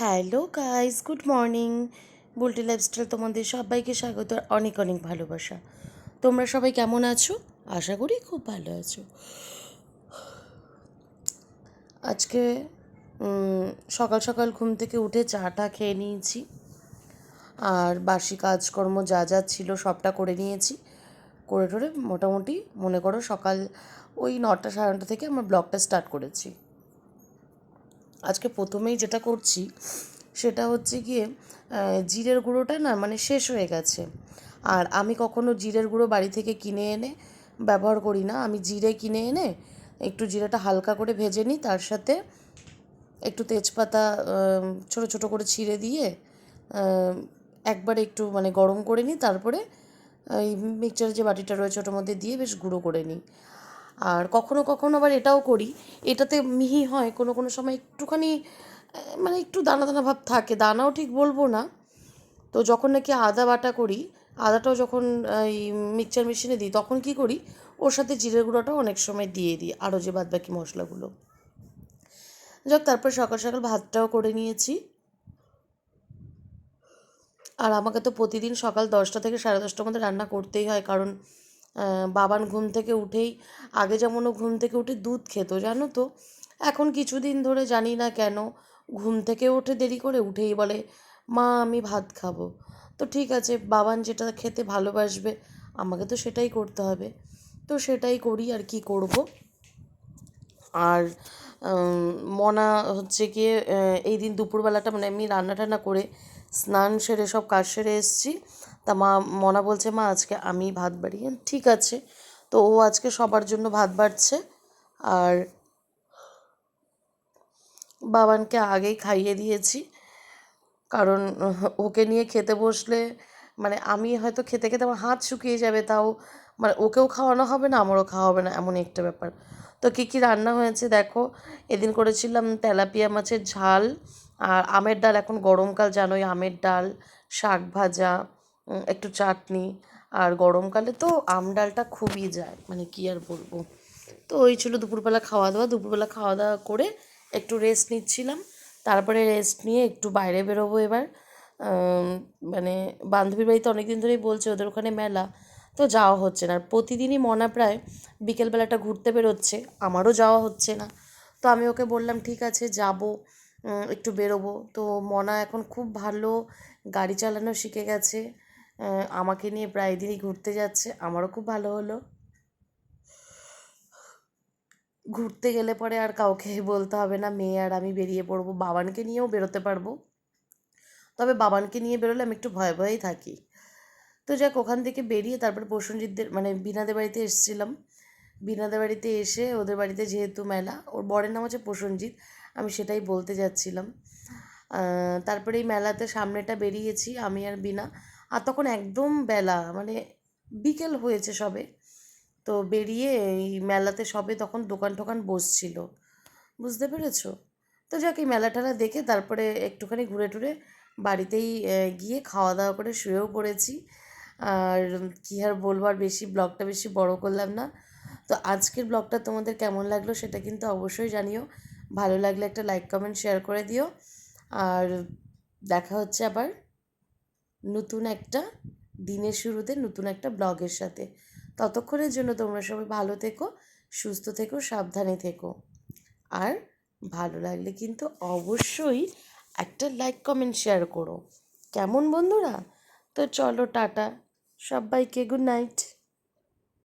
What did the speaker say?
Hello guys, good morning. Bulti lifestyle তোমাদের সবাইকে স্বাগত, অনেক অনেক ভালোবাসা। তোমরা সবাই কেমন আছো? আশা করি খুব ভালো আছো। আজকে সকাল সকাল ঘুম থেকে উঠে চাটা খেয়ে নিয়েছি, আর বাসি কাজকর্ম যা যা ছিল সবটা করে নিয়েছি। করে টোরে মোটামুটি মনে করো সকাল ওই 9টা সাড়ে 9টা থেকে আমার ব্লগটা স্টার্ট করেছি। আজকে প্রথমেই যেটা করছি সেটা হচ্ছে গিয়ে জিরের গুঁড়োটা না মানে শেষ হয়ে গেছে। আর আমি কখনো জিরের গুঁড়ো বাড়ি থেকে কিনে এনে ব্যবহার করি না। আমি জিরে কিনে এনে একটু জিরেটা হালকা করে ভেজে নিই, তার সাথে একটু তেজপাতা ছোটো ছোটো করে ছিঁড়ে দিয়ে একবারে একটু মানে গরম করে নিই, তারপরে এই মিক্সচারের যে বাটিটা রয়েছে ওটার মধ্যে দিয়ে বেশ গুঁড়ো করে নিই। আর কখনো কখনো আবার এটাও করি, এটাতে মিহি হয়, কোনো কোনো সময় একটুখানি মানে একটু দানা দানা ভাব থাকে, দানাও ঠিক বলবো না। তো যখন নাকি আদা বাটা করি, আদাটাও যখন এই মিক্সচার মেশিনে দিই তখন কী করি, ওর সাথে জিরের গুঁড়োটাও অনেক সময় দিয়ে দিই, আরও যে বাদবাকি মশলাগুলো। যাক, তারপর সকাল সকাল ভাতটাও করে নিয়েছি। আর আমাকে তো প্রতিদিন সকাল 10টা থেকে 10:30টার মধ্যে রান্না করতেই হয়, কারণ বাবান ঘুম থেকে উঠেই, আগে যেমন ও ঘুম থেকে উঠে দুধ খেত জানো তো, এখন কিছুদিন ধরে জানি না কেন ঘুম থেকে ওঠে দেরি করে, উঠেই বলে মা আমি ভাত খাবো। তো ঠিক আছে, বাবান যেটা খেতে ভালোবাসবে আমাকে তো সেটাই করতে হবে, তো সেটাই করি, আর কি করব। আর মনা হচ্ছে গিয়ে এই দিন দুপুরবেলাটা মানে এমনি রান্না টান্না করে স্নান সেরে সব কাজ সেরে এসেছি। তা মনা বলছে মা আজকে আমি ভাত বাড়ি, ঠিক আছে। তো ও আজকে সবার জন্য ভাত বাড়ছে, আর বাবানকে আগেই খাইয়ে দিয়েছি, কারণ ওকে নিয়ে খেতে বসলে মানে আমি হয়তো খেতে খেতে আমার হাত শুকিয়ে যাবে, তাও মানে ওকেও খাওয়ানো হবে না আমারও খাওয়া হবে না, এমন একটা ব্যাপার। তো কী কী রান্না হয়েছে দেখো, এদিন করেছিলাম তেলাপিয়া মাছের ঝাল, আর আমের ডাল, এখন গরমকাল জানোই, আমের ডাল, শাক ভাজা, একটু চাটনি। আর গরমকালে তো আম ডালটা খুবই যায়, মানে কী আর বলবো। তো ওই ছিল দুপুরবেলা খাওয়া দাওয়া। দুপুরবেলা খাওয়া দাওয়া করে একটু রেস্ট নিচ্ছিলাম, তারপরে রেস্ট নিয়ে একটু বাইরে বেরোবো এবার। মানে বান্ধবীর বাড়িতে অনেক দিন ধরেই বলছে ওদের ওখানে মেলা, তো যাওয়া হচ্ছে না। আর প্রতিদিনই মনা প্রায় বিকেলবেলাটা ঘুরতে বেরোচ্ছে, আমারও যাওয়া হচ্ছে না। তো আমি ওকে বললাম ঠিক আছে যাব, একটু বেরোবো। তো মনা এখন খুব ভালো গাড়ি চালানো শিখে গেছে, আমাকে নিয়ে প্রায় দিনই ঘুরতে যাচ্ছে, আমারও খুব ভালো হলো। ঘুরতে গেলে পরে আর কাউকে বলতে হবে না, মেয়ে আর আমি বেরিয়ে পড়বো, বাবানকে নিয়েও বেরোতে পারবো। তবে বাবানকে নিয়ে বেরোলে আমি একটু ভয়ে ভয়েই থাকি। তো যাক, ওখান থেকে বেরিয়ে তারপরে প্রসেনজিৎদের মানে বীণাদের বাড়িতে এসেছিলাম। বীণাদের বাড়িতে এসে ওদের বাড়িতে যেহেতু মেলা, ওর বরের নাম হচ্ছে প্রসেনজিৎ, আমি সেটাই বলতে যাচ্ছিলাম। তারপরে এই মেলাতে সামনেটা বেরিয়েছি আমি আর বীণা, আর তখন একদম বেলা মানে বিকেল হয়েছে সবে। তো বেরিয়ে এই মেলাতে সবে তখন দোকান টোকান বসছিল, বুঝতে পেরেছো। তো যাক, এই মেলা টেলা দেখে তারপরে একটুখানি ঘুরে টুরে বাড়িতেই গিয়ে খাওয়া দাওয়া করে শুয়েও পড়েছি। আর কী আর বলবো, আর বেশি ব্লগটা বেশি বড় করলাম না। তো আজকের ব্লগটা তোমাদের কেমন লাগলো সেটা কিন্তু অবশ্যই জানিও, ভালো লাগলে একটা লাইক কমেন্ট শেয়ার করে দিও। আর দেখা হচ্ছে আবার নতুন একটা দিনের শুরুতে নতুন একটা ব্লগের সাথে। ততক্ষণের জন্য তোমরা সবাই ভালো থেকো, সুস্থ থেকো, সাবধানে থেকো। আর ভালো লাগলে কিন্তু অবশ্যই একটা লাইক কমেন্ট শেয়ার করো, কেমন বন্ধুরা? তো চলো টাটা, সবাইকে গুড নাইট।